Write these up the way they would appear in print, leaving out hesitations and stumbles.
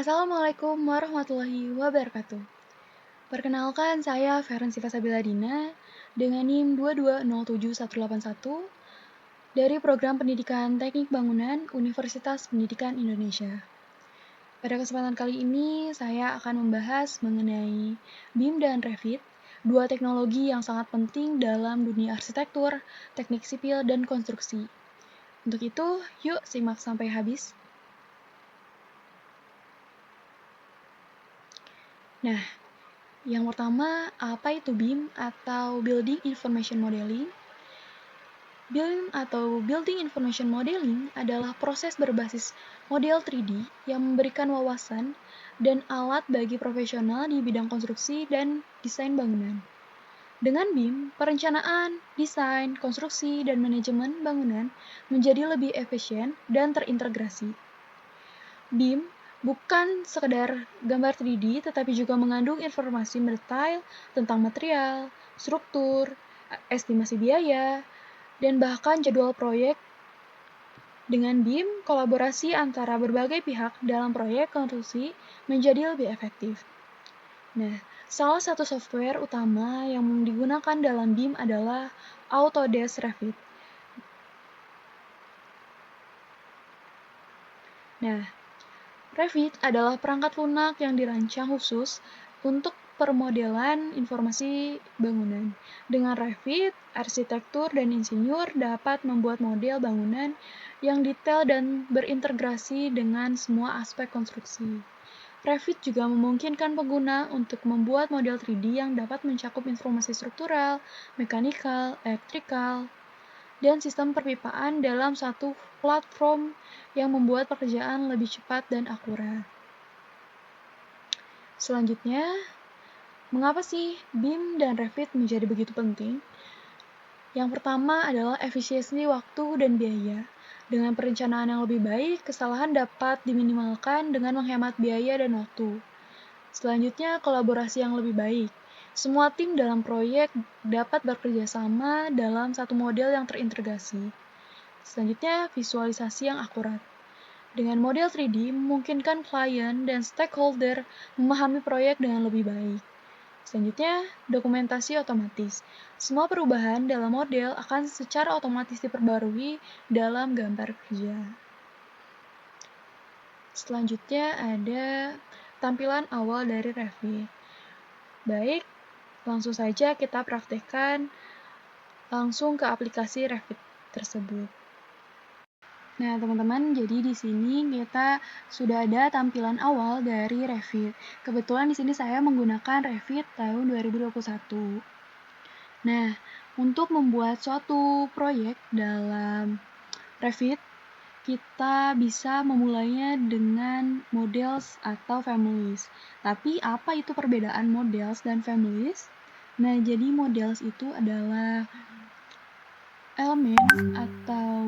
Assalamualaikum warahmatullahi wabarakatuh. Perkenalkan, saya Feren Siva Sabila Dina dengan NIM 2207181 dari Program Pendidikan Teknik Bangunan Universitas Pendidikan Indonesia. Pada kesempatan kali ini, saya akan membahas mengenai BIM dan Revit, dua teknologi yang sangat penting dalam dunia arsitektur, teknik sipil, dan konstruksi. Untuk itu, yuk simak sampai habis. Nah, yang pertama, apa itu BIM atau Building Information Modeling? BIM atau Building Information Modeling adalah proses berbasis model 3D yang memberikan wawasan dan alat bagi profesional di bidang konstruksi dan desain bangunan. Dengan BIM, perencanaan, desain, konstruksi, dan manajemen bangunan menjadi lebih efisien dan terintegrasi. BIM bukan sekedar gambar 3D, tetapi juga mengandung informasi mendetail tentang material, struktur, estimasi biaya, dan bahkan jadwal proyek. Dengan BIM, kolaborasi antara berbagai pihak dalam proyek konstruksi menjadi lebih efektif. Nah, salah satu software utama yang digunakan dalam BIM adalah Autodesk Revit. Nah, Revit adalah perangkat lunak yang dirancang khusus untuk permodelan informasi bangunan. Dengan Revit, arsitektur dan insinyur dapat membuat model bangunan yang detail dan berintegrasi dengan semua aspek konstruksi. Revit juga memungkinkan pengguna untuk membuat model 3D yang dapat mencakup informasi struktural, mekanikal, elektrikal, dan sistem perpipaan dalam satu platform yang membuat pekerjaan lebih cepat dan akurat. Selanjutnya, mengapa sih BIM dan Revit menjadi begitu penting? Yang pertama adalah efisiensi waktu dan biaya. Dengan perencanaan yang lebih baik, kesalahan dapat diminimalkan dengan menghemat biaya dan waktu. Selanjutnya, kolaborasi yang lebih baik. Semua tim dalam proyek dapat bekerja sama dalam satu model yang terintegrasi. Selanjutnya, visualisasi yang akurat. Dengan model 3D, memungkinkan klien dan stakeholder memahami proyek dengan lebih baik. Selanjutnya, dokumentasi otomatis. Semua perubahan dalam model akan secara otomatis diperbarui dalam gambar kerja. Selanjutnya ada tampilan awal dari Revit. Baik, langsung saja kita praktekkan langsung ke aplikasi Revit tersebut. Nah, teman-teman, jadi di sini kita sudah ada tampilan awal dari Revit. Kebetulan di sini saya menggunakan Revit tahun 2021. Nah, untuk membuat suatu proyek dalam Revit, kita bisa memulainya dengan models atau families. Tapi apa itu perbedaan models dan families? Nah, jadi models itu adalah elemen atau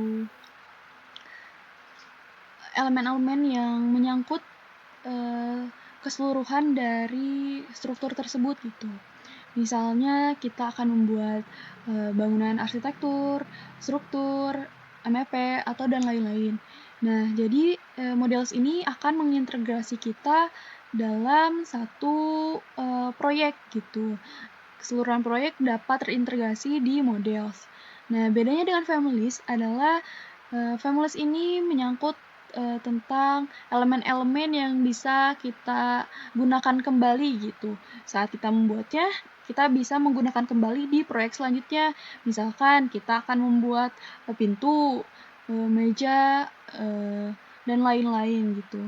elemen-elemen yang menyangkut keseluruhan dari struktur tersebut gitu. Misalnya kita akan membuat bangunan arsitektur, struktur, MEP, atau dan lain-lain. Nah, jadi models ini akan mengintegrasi kita dalam satu proyek gitu. Keseluruhan proyek dapat terintegrasi di models. Nah, bedanya dengan families adalah families ini menyangkut tentang elemen-elemen yang bisa kita gunakan kembali gitu. Saat kita membuatnya, kita bisa menggunakan kembali di proyek selanjutnya. Misalkan kita akan membuat pintu, meja, dan lain-lain gitu.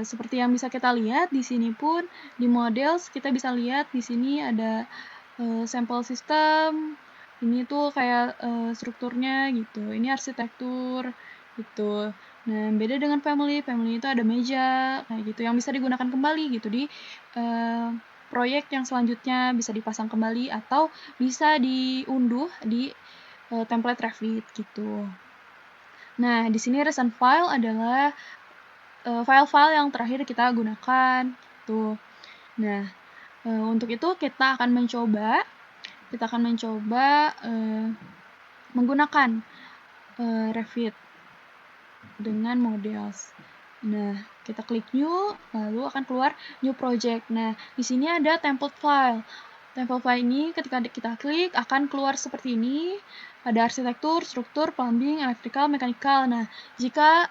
Seperti yang bisa kita lihat di sini pun di models kita bisa lihat di sini ada sampel sistem. Ini tuh kayak strukturnya gitu. Ini arsitektur gitu. Nah, beda dengan family itu ada meja kayak gitu yang bisa digunakan kembali gitu di proyek yang selanjutnya, bisa dipasang kembali atau bisa diunduh di template Revit gitu. Nah, di sini recent file adalah file-file yang terakhir kita gunakan tuh. Nah, untuk itu kita akan mencoba menggunakan Revit dengan models. Nah, kita klik new, lalu akan keluar new project. Nah, di sini ada template file. Template file ini ketika kita klik akan keluar seperti ini. Ada arsitektur, struktur, plumbing, electrical, mechanical. Nah, jika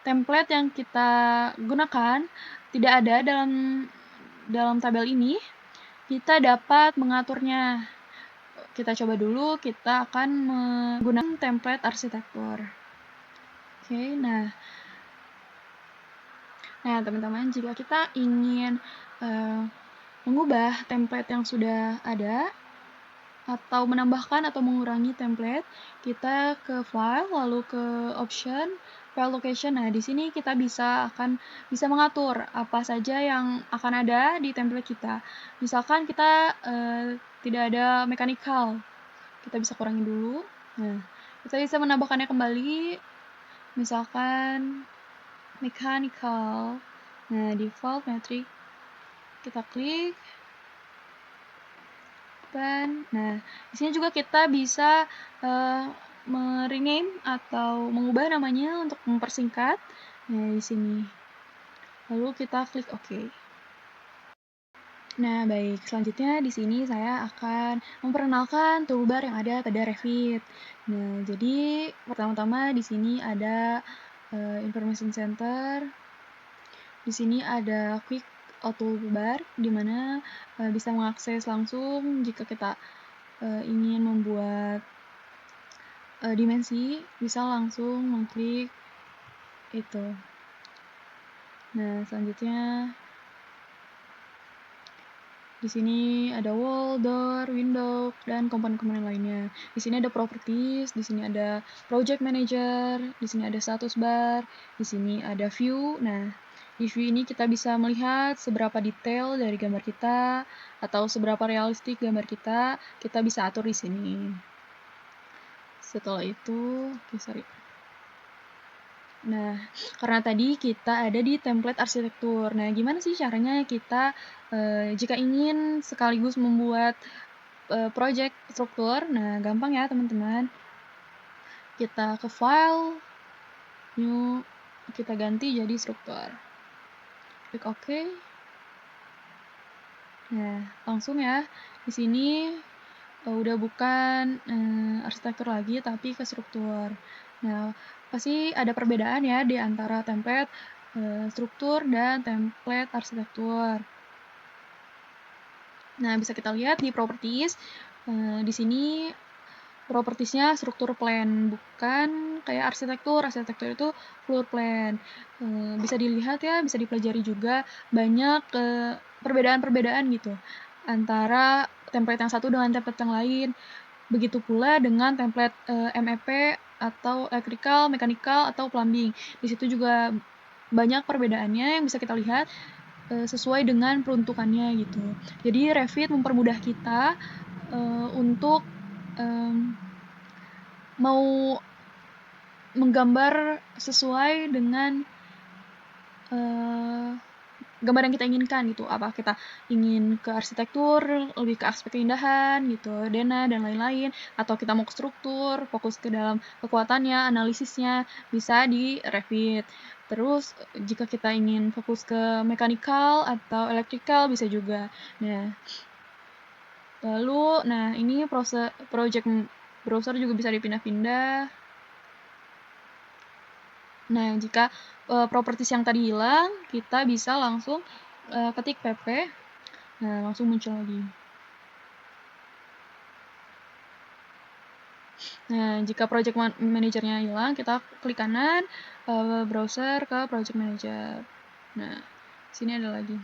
template yang kita gunakan tidak ada dalam tabel ini, kita dapat mengaturnya. Kita coba dulu, kita akan menggunakan template arsitektur. Oke, nah teman-teman, jika kita ingin mengubah template yang sudah ada atau menambahkan atau mengurangi template, kita ke file lalu ke option file location. Nah, di sini kita bisa mengatur apa saja yang akan ada di template kita. Misalkan kita tidak ada mechanical, kita bisa kurangi dulu. Nah, kita bisa menambahkannya kembali, misalkan mechanical. Nah, default metric kita klik dan di sini juga kita bisa rename atau mengubah namanya untuk mempersingkat. Nah, di sini. Lalu kita klik OK. Nah, baik. Selanjutnya di sini saya akan memperkenalkan toolbar yang ada pada Revit. Nah, jadi pertama-tama di sini ada Information Center. Di sini ada Quick Toolbar, di mana bisa mengakses langsung jika kita ingin membuat dimensi, bisa langsung mengklik itu. Nah, selanjutnya di sini ada wall, door, window, dan komponen-komponen lainnya. Di sini ada properties, di sini ada project manager, di sini ada status bar, di sini ada view. Nah, di view ini kita bisa melihat seberapa detail dari gambar kita atau seberapa realistik gambar kita bisa atur di sini. Setelah itu, Nah, karena tadi kita ada di template arsitektur. Nah, gimana sih caranya kita jika ingin sekaligus membuat project struktur? Nah, gampang ya teman-teman. Kita ke file, new, kita ganti jadi struktur. Klik OK. Nah, langsung ya. Di sini udah bukan arsitektur lagi, tapi ke struktur. Nah, pasti ada perbedaan ya di antara template struktur dan template arsitektur. Nah, bisa kita lihat di properties. Di sini propertiesnya struktur plan, bukan kayak arsitektur. Arsitektur itu floor plan. Bisa dilihat ya, bisa dipelajari juga banyak perbedaan-perbedaan gitu antara template yang satu dengan template yang lain. Begitu pula dengan template MEP atau electrical, mechanical, atau plumbing. Di situ juga banyak perbedaannya yang bisa kita lihat sesuai dengan peruntukannya gitu. Jadi Revit mempermudah kita untuk mau menggambar sesuai dengan gambar yang kita inginkan gitu. Apa kita ingin ke arsitektur, lebih ke aspek keindahan gitu, dena dan lain-lain, atau kita mau ke struktur, fokus ke dalam kekuatannya, analisisnya, bisa di Revit. Terus jika kita ingin fokus ke mechanical atau electrical bisa juga. Nah, lalu ini project browser juga bisa dipindah-pindah. Nah, jika properties yang tadi hilang, kita bisa langsung ketik pp. Nah, langsung muncul lagi. Nah, jika project manajernya hilang, kita klik kanan, browser ke project manager. Nah, sini ada lagi.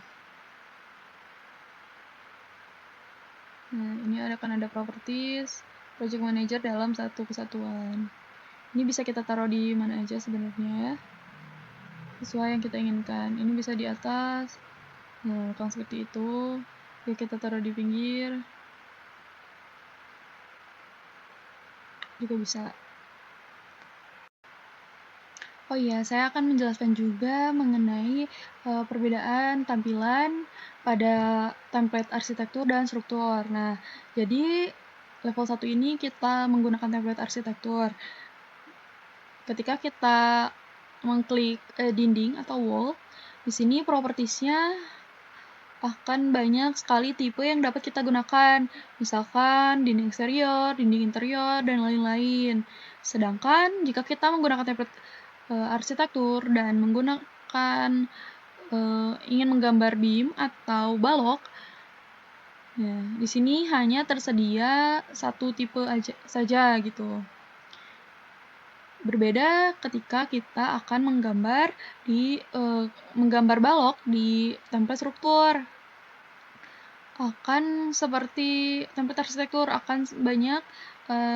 Nah, ini akan ada properties, project manager dalam satu kesatuan. Ini bisa kita taruh di mana aja sebenarnya, sesuai yang kita inginkan. Ini bisa di atas. Nah, kalau seperti itu, ya kita taruh di pinggir. Juga bisa. Oh iya, saya akan menjelaskan juga mengenai perbedaan tampilan pada template arsitektur dan struktur. Nah, jadi level 1 ini kita menggunakan template arsitektur. Ketika kita mengklik dinding atau wall, di sini propertiesnya akan banyak sekali tipe yang dapat kita gunakan, misalkan dinding eksterior, dinding interior, dan lain-lain. Sedangkan jika kita menggunakan template arsitektur dan menggunakan ingin menggambar beam atau balok, ya, di sini hanya tersedia satu tipe saja gitu. Berbeda ketika kita akan menggambar balok di template struktur. Akan seperti template arsitektur, akan banyak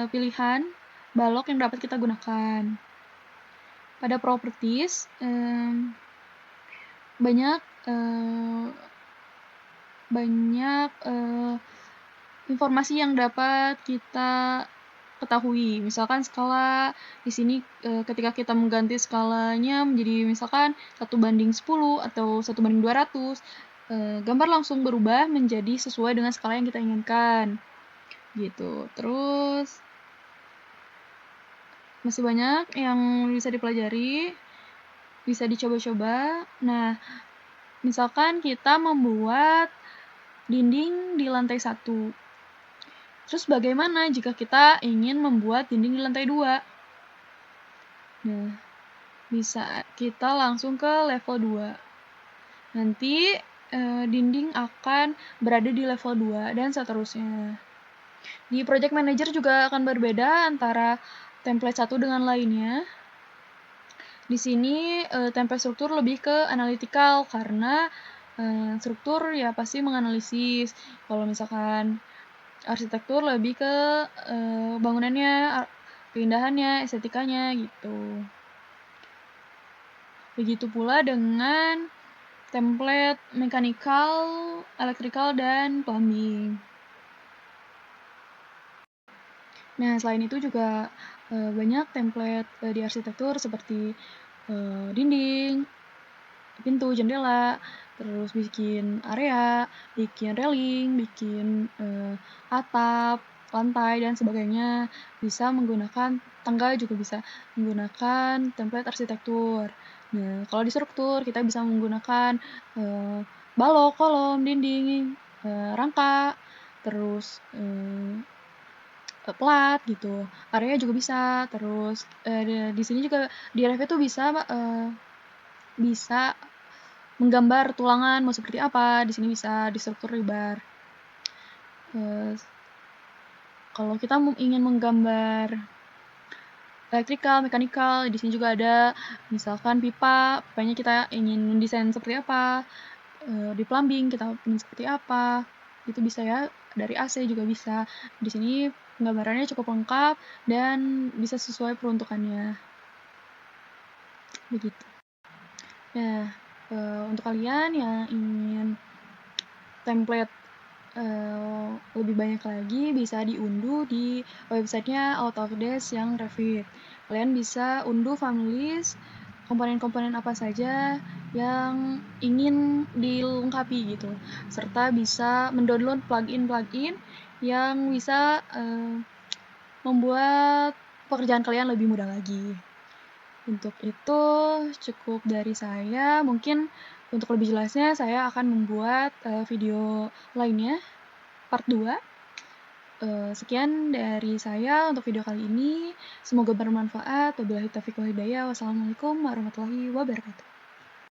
pilihan balok yang dapat kita gunakan. Pada properties banyak informasi yang dapat kita ketahui. Misalkan skala di sini ketika kita mengganti skalanya menjadi misalkan 1:10 atau 1:200, gambar langsung berubah menjadi sesuai dengan skala yang kita inginkan. Gitu. Terus masih banyak yang bisa dipelajari, bisa dicoba-coba. Nah, misalkan kita membuat dinding di lantai 1. Terus bagaimana jika kita ingin membuat dinding di lantai 2? Nah, bisa kita langsung ke level 2. Nanti dinding akan berada di level 2 dan seterusnya. Di project manager juga akan berbeda antara template satu dengan lainnya. Di sini template struktur lebih ke analytical karena struktur ya pasti menganalisis. Kalau misalkan arsitektur lebih ke bangunannya, keindahannya, estetikanya gitu. Begitu pula dengan template mechanical, electrical, dan plumbing. Nah, selain itu juga banyak template di arsitektur seperti dinding, pintu, jendela, terus bikin area, bikin railing, bikin atap, lantai, dan sebagainya. Bisa menggunakan tangga, juga bisa menggunakan template arsitektur. Nah, kalau di struktur kita bisa menggunakan balok, kolom, dinding, rangka, terus plat gitu. Area juga bisa. Terus di sini juga di Revit tuh bisa menggambar tulangan mau seperti apa. Di sini bisa di struktur rebar. Kalau kita ingin menggambar electrical, mechanical, di sini juga ada misalkan pipanya kita ingin mendesain seperti apa. Di plumbing kita ingin seperti apa. Itu bisa ya, dari AC juga bisa. Di sini penggambarannya cukup lengkap dan bisa sesuai peruntukannya. Begitu. Nah, untuk kalian yang ingin template lebih banyak lagi bisa diunduh di websitenya Autodesk yang Revit. Kalian bisa unduh families, komponen-komponen apa saja yang ingin dilengkapi gitu, serta bisa mendownload plugin-plugin yang bisa membuat pekerjaan kalian lebih mudah lagi. Untuk itu cukup dari saya. Mungkin untuk lebih jelasnya saya akan membuat video lainnya, part 2. Sekian dari saya untuk video kali ini. Semoga bermanfaat. Wabillahi taufiq wal hidayah. Wassalamualaikum warahmatullahi wabarakatuh.